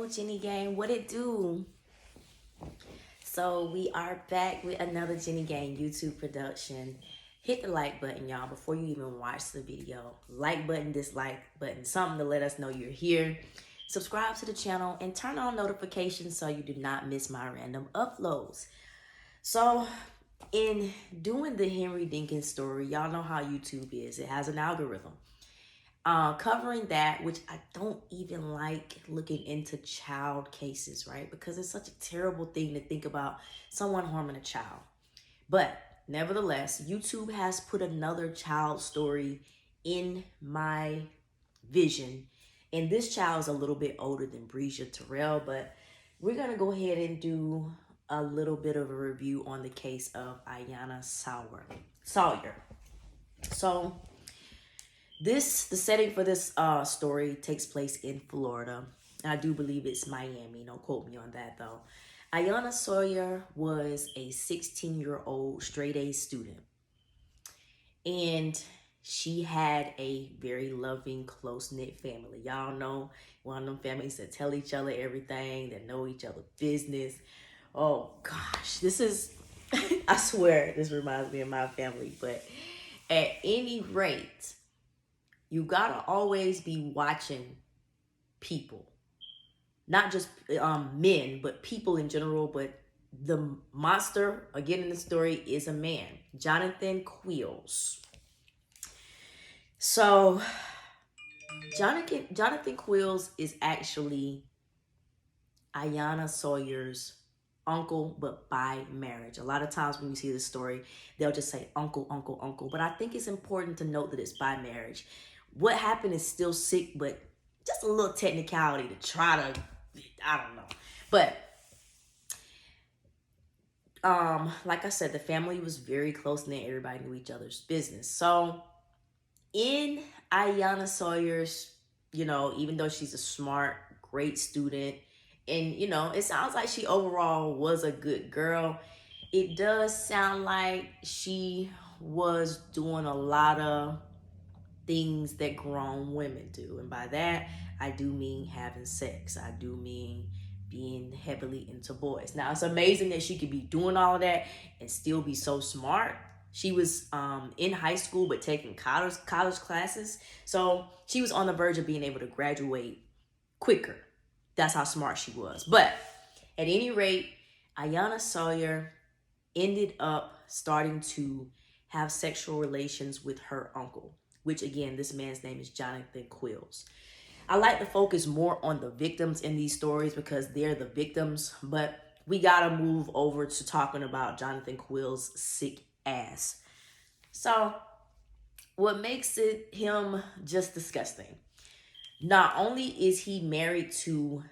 Yo, Jenny Gang, what it do? So we are back with another Jenny Gang YouTube production. Hit the like button, y'all, before you even watch the video. Like button, dislike button, something to let us know you're here. Subscribe to the channel and turn on notifications so you do not miss my random uploads. So in doing the Henry Dinkins story, y'all know how YouTube is. It has an algorithm. Covering that, which I don't even like looking into child cases, right? Because it's such a terrible thing to think about someone harming a child. But nevertheless, YouTube has put another child story in my vision. And this child is a little bit older than Breesia Terrell, but we're going to go ahead and do a little bit of a review on the case of Iyana Sawyer. So the setting for this story takes place in Florida. I do believe it's Miami. Don't quote me on that, though. Iyana Sawyer was a 16-year-old straight-A student. And she had a very loving, close-knit family. Y'all know one of them families that tell each other everything, that know each other's business. Oh, gosh. This is, I swear, this reminds me of my family. But at any rate, you gotta always be watching people, not just men, but people in general. But the monster, again in the story, is a man, Jonathan Quills. So Jonathan Quills is actually Iyana Sawyer's uncle, but by marriage. A lot of times when you see this story, they'll just say uncle, uncle, uncle. But I think it's important to note that it's by marriage. What happened is still sick, but just a little technicality to try to, I don't know. But, like I said, the family was very close-knit. Everybody knew each other's business. So, in Iyana Sawyer's, even though she's a smart, great student, and, it sounds like she overall was a good girl, it does sound like she was doing a lot of things that grown women do. And by that, I do mean having sex. I do mean being heavily into boys. Now, it's amazing that she could be doing all of that and still be so smart. She was in high school, but taking college classes. So she was on the verge of being able to graduate quicker. That's how smart she was. But at any rate, Iyana Sawyer ended up starting to have sexual relations with her uncle, which again, this man's name is Jonathan Quills. I like to focus more on the victims in these stories because they're the victims, but we gotta move over to talking about Jonathan Quills' sick ass. So, what makes him just disgusting? Not only is he married to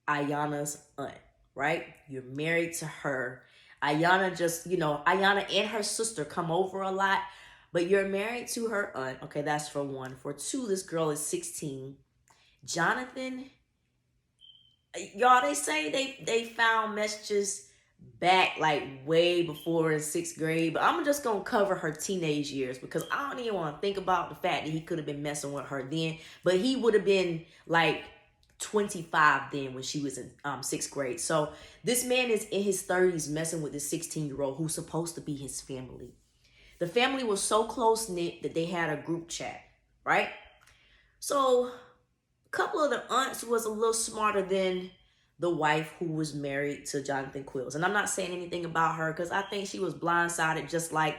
Iyana's aunt, right? You're married to her. Iyana Iyana and her sister come over a lot, but you're married to her aunt. Okay, that's for one. For two, this girl is 16. Jonathan, y'all, they say they found messages back like way before in 6th grade, but I'm just gonna cover her teenage years because I don't even want to think about the fact that he could have been messing with her then, but he would have been like 25 then when she was in 6th grade. So this man is in his 30s messing with this 16-year-old who's supposed to be his family. The family was so close-knit that they had a group chat, right? So a couple of the aunts was a little smarter than the wife who was married to Jonathan Quills. And I'm not saying anything about her because I think she was blindsided just like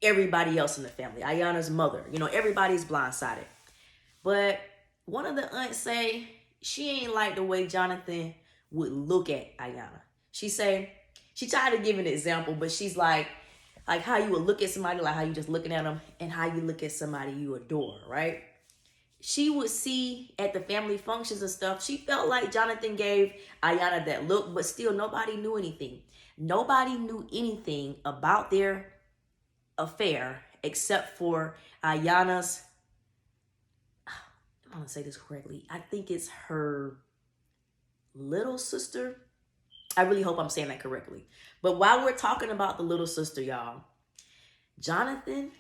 everybody else in the family. Iyana's mother, everybody's blindsided. But one of the aunts say she ain't like the way Jonathan would look at Iyana. She tried to give an example, but she's like how you would look at somebody, like how you just looking at them, and how you look at somebody you adore, right? She would see at the family functions and stuff, she felt like Jonathan gave Iyana that look, but still nobody knew anything. Nobody knew anything about their affair except for Iyana's, I'm going to say this correctly, I think it's her little sister. I really hope I'm saying that correctly. But while we're talking about the little sister, y'all, Jonathan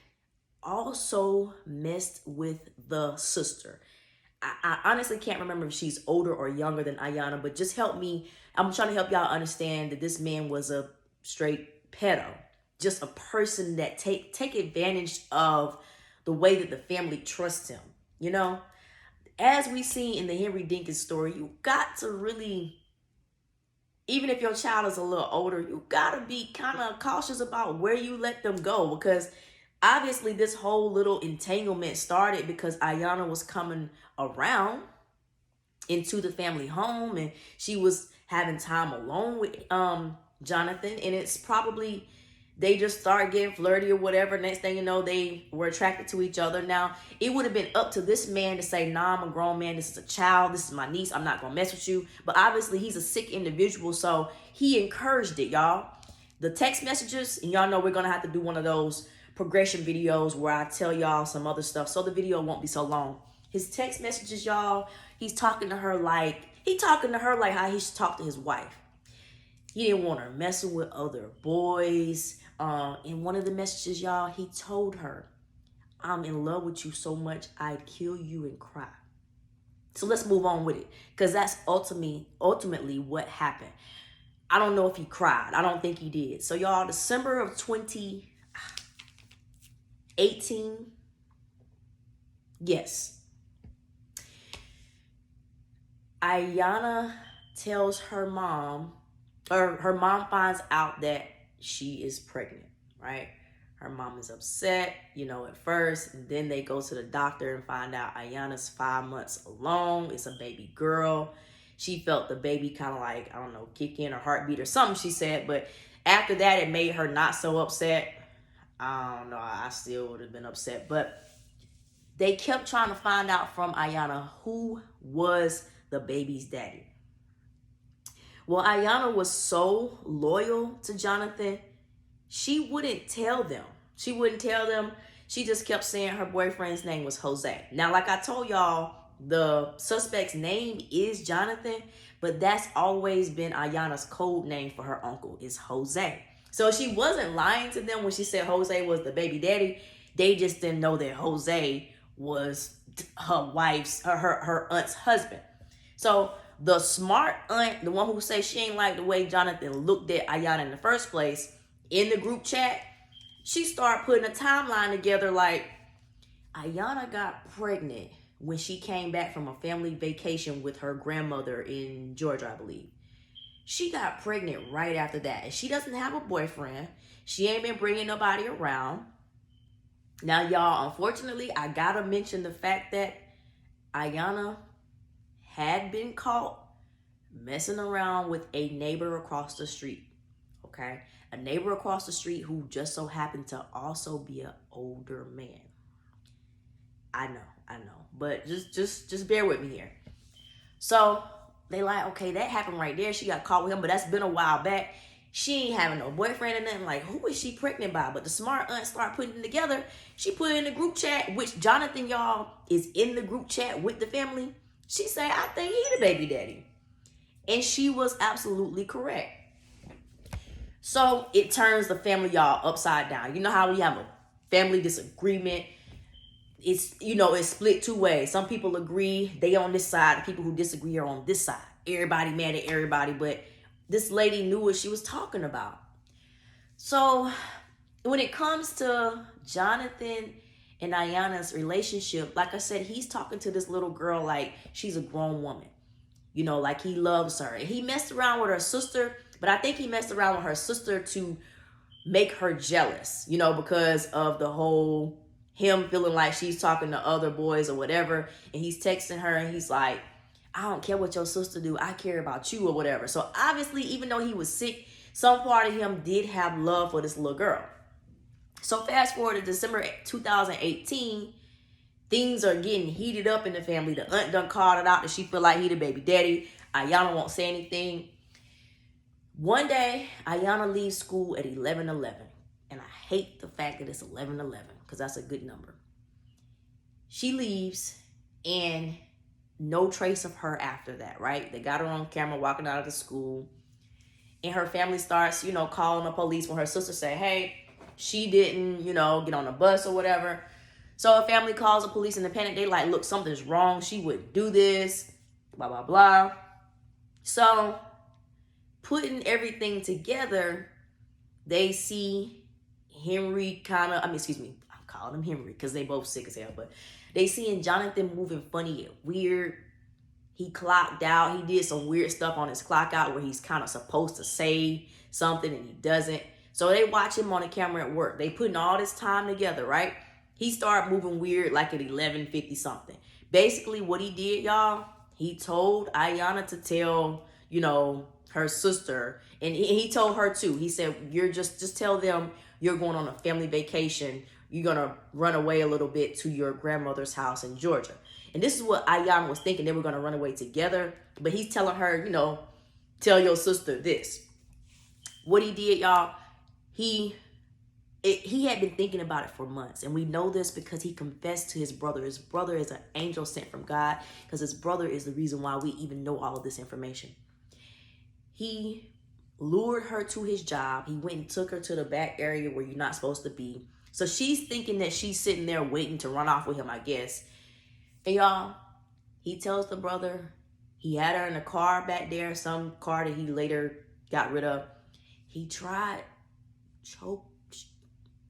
also messed with the sister. I honestly can't remember if she's older or younger than Iyana, but just help me. I'm trying to help y'all understand that this man was a straight pedo, just a person that take advantage of the way that the family trusts him. You know, as we see in the Henry Dinkins story, you got to really, even if your child is a little older, you got to be kind of cautious about where you let them go, because obviously this whole little entanglement started because Iyana was coming around into the family home, and she was having time alone with Jonathan, and it's probably they just start getting flirty or whatever. Next thing you know, they were attracted to each other. Now, it would have been up to this man to say, nah, I'm a grown man, this is a child, this is my niece, I'm not gonna mess with you. But obviously he's a sick individual, so he encouraged it, y'all. The text messages, and y'all know we're gonna have to do one of those progression videos where I tell y'all some other stuff, so the video won't be so long. His text messages, y'all, he's talking to her like how he should talk to his wife. He didn't want her messing with other boys. In one of the messages, y'all, he told her, I'm in love with you so much, I'd kill you and cry. So let's move on with it, because that's ultimately what happened. I don't know if he cried. I don't think he did. So y'all, December of 2018, yes, Iyana tells her mom, or her mom finds out that she is pregnant, right? Her mom is upset, at first, and then they go to the doctor and find out Iyana's 5 months alone. It's a baby girl. She felt the baby kind of like, I don't know, kick in her heartbeat or something, she said. But after that, it made her not so upset. I don't know. I still would have been upset. But they kept trying to find out from Iyana who was the baby's daddy. Well, Iyana was so loyal to Jonathan, she wouldn't tell them. She just kept saying her boyfriend's name was Jose. Now, like I told y'all, the suspect's name is Jonathan, but that's always been Iyana's code name for her uncle, is Jose. So she wasn't lying to them when she said Jose was the baby daddy. They just didn't know that Jose was her aunt's husband. So the smart aunt, the one who says she ain't like the way Jonathan looked at Iyana in the first place, in the group chat, she started putting a timeline together like, Iyana got pregnant when she came back from a family vacation with her grandmother in Georgia, I believe. She got pregnant right after that. And she doesn't have a boyfriend. She ain't been bringing nobody around. Now, y'all, unfortunately, I gotta mention the fact that Iyana had been caught messing around with a neighbor across the street. Okay? A neighbor across the street who just so happened to also be an older man. I know. But just bear with me here. So they like, okay, that happened right there. She got caught with him, but that's been a while back. She ain't having no boyfriend or nothing. Like, who is she pregnant by? But the smart aunt started putting it together. She put it in the group chat, which Jonathan, y'all, is in the group chat with the family. She said, I think he the baby daddy. And she was absolutely correct. So it turns the family, y'all, upside down. You know how we have a family disagreement? It's split two ways. Some people agree, they on this side. The people who disagree are on this side. Everybody mad at everybody, but this lady knew what she was talking about. So when it comes to Jonathan and Iyana's relationship, like I said, he's talking to this little girl like she's a grown woman. Like he loves her. And he messed around with her sister, but I think he messed around with her sister to make her jealous, because of the whole him feeling like she's talking to other boys or whatever. And he's texting her and he's like, I don't care what your sister do. I care about you or whatever. So obviously, even though he was sick, some part of him did have love for this little girl. So fast forward to December 2018, things are getting heated up in the family. The aunt done called it out that she feel like he the baby daddy. Iyana won't say anything. One day, Iyana leaves school at 11:11. And I hate the fact that it's 11:11 because that's a good number. She leaves and no trace of her after that, right? They got her on camera walking out of the school. And her family starts, calling the police when her sister say, hey, she didn't, get on the bus or whatever. So her family calls the police in the panic. They like, look, something's wrong. She wouldn't do this. Blah, blah, blah. So putting everything together, they see Henry I'm calling him Henry because they both sick as hell, but they seeing Jonathan moving funny and weird. He clocked out. He did some weird stuff on his clock out where he's kind of supposed to say something and he doesn't. So they watch him on the camera at work. They putting all this time together, right? He started moving weird like at 11:50 something. Basically what he did, y'all, he told Iyana to tell, her sister, and he told her too. He said, you're just tell them you're going on a family vacation. You're going to run away a little bit to your grandmother's house in Georgia. And this is what Iyana was thinking. They were going to run away together. But he's telling her, tell your sister this. What he did, y'all, he had been thinking about it for months. And we know this because he confessed to his brother. His brother is an angel sent from God because his brother is the reason why we even know all of this information. He lured her to his job. He went and took her to the back area where you're not supposed to be. So she's thinking that she's sitting there waiting to run off with him, I guess. And y'all, he tells the brother he had her in a car back there, some car that he later got rid of. He tried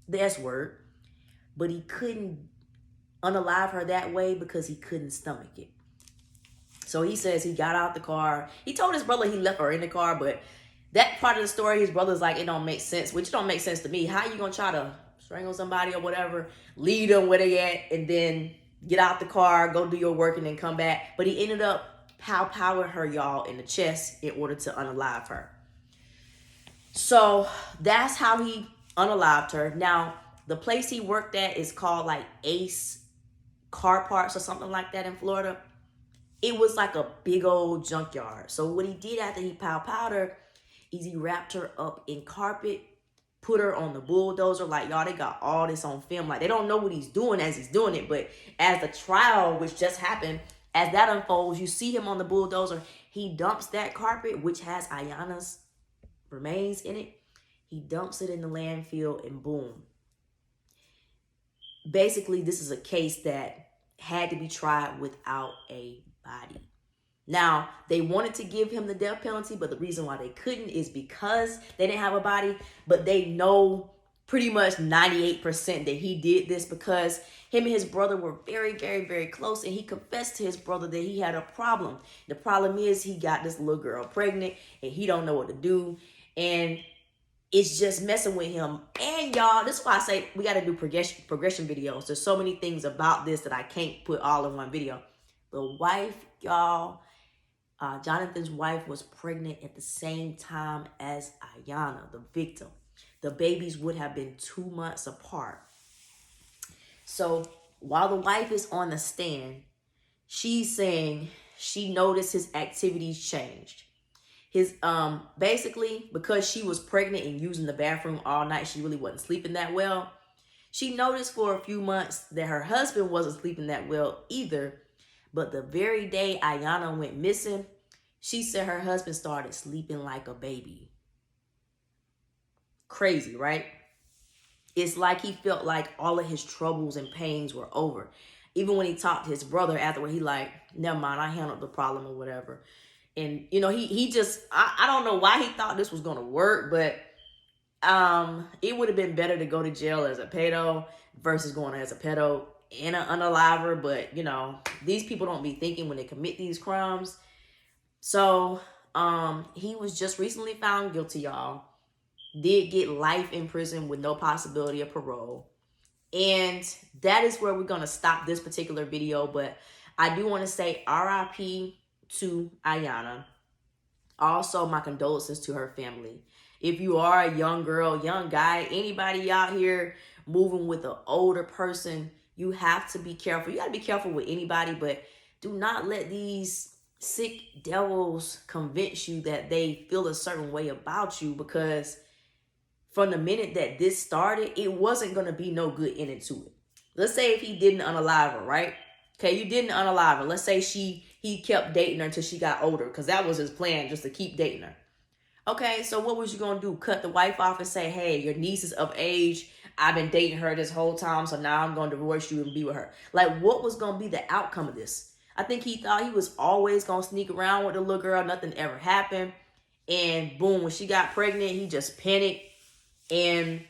the S word, but he couldn't unalive her that way because he couldn't stomach it. So he says he got out the car. He told his brother he left her in the car, but that part of the story, his brother's like, it don't make sense, which don't make sense to me. How you gonna try to strangle somebody or whatever, lead them where they at, and then get out the car, go do your work, and then come back? But he ended up powering her, y'all, in the chest in order to unalive her. So that's how he unalived her. Now, the place he worked at is called like Ace Car Parts or something like that in Florida. It was like a big old junkyard. So what he did after he powed her is he wrapped her up in carpet, put her on the bulldozer. Like, y'all, they got all this on film. Like, they don't know what he's doing as he's doing it. But as the trial, which just happened, as that unfolds, you see him on the bulldozer. He dumps that carpet, which has Iyana's remains in it. He dumps it in the landfill and boom. Basically, this is a case that had to be tried without a body. Now, they wanted to give him the death penalty, but the reason why they couldn't is because they didn't have a body. But they know pretty much 98% that he did this because him and his brother were very, very, very close. And he confessed to his brother that he had a problem. The problem is he got this little girl pregnant and he don't know what to do. And it's just messing with him. And y'all, this is why I say we got to do progression videos. There's so many things about this that I can't put all in one video. The wife, y'all, Jonathan's wife was pregnant at the same time as Iyana, the victim. The babies would have been 2 months apart. So while the wife is on the stand, she's saying she noticed his activities changed. His basically, because she was pregnant and using the bathroom all night, she really wasn't sleeping that well. She noticed for a few months that her husband wasn't sleeping that well either. But the very day Iyana went missing, she said her husband started sleeping like a baby. Crazy, right? It's like he felt like all of his troubles and pains were over. Even when he talked to his brother afterward, he like, never mind, I handled the problem or whatever. And, he just, I don't know why he thought this was going to work, but it would have been better to go to jail as a pedo versus going as a pedo and an unaliver. But, these people don't be thinking when they commit these crimes. So he was just recently found guilty, y'all. Did get life in prison with no possibility of parole. And that is where we're going to stop this particular video. But I do want to say RIP to Iyana. Also, my condolences to her family. If you are a young girl, young guy, anybody out here moving with an older person, you have to be careful. You got to be careful with anybody, but do not let these sick devils convince you that they feel a certain way about you, because from the minute that this started, it wasn't going to be no good ending to it. Let's say if he didn't unalive her, right? Okay, you didn't unalive her. Let's say he kept dating her until she got older, because that was his plan, just to keep dating her. Okay, so what was you going to do? Cut the wife off and say, hey, your niece is of age. I've been dating her this whole time, so now I'm going to divorce you and be with her. Like, what was going to be the outcome of this? I think he thought he was always going to sneak around with the little girl. Nothing ever happened. And boom, when she got pregnant, he just panicked and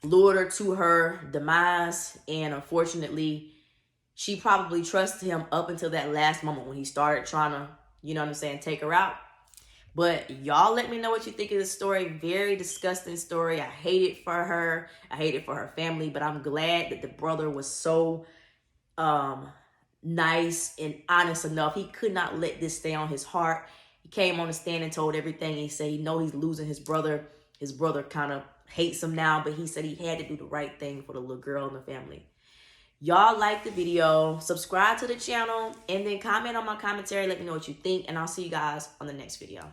lured her to her demise. And unfortunately, she probably trusted him up until that last moment when he started trying to, you know what I'm saying, take her out. But y'all let me know what you think of this story. Very disgusting story. I hate it for her. I hate it for her family. But I'm glad that the brother was so nice and honest enough. He could not let this stay on his heart. He came on the stand and told everything. He said he know he's losing his brother. His brother kind of hates him now. But he said he had to do the right thing for the little girl and the family. Y'all like the video. Subscribe to the channel. And then comment on my commentary. Let me know what you think. And I'll see you guys on the next video.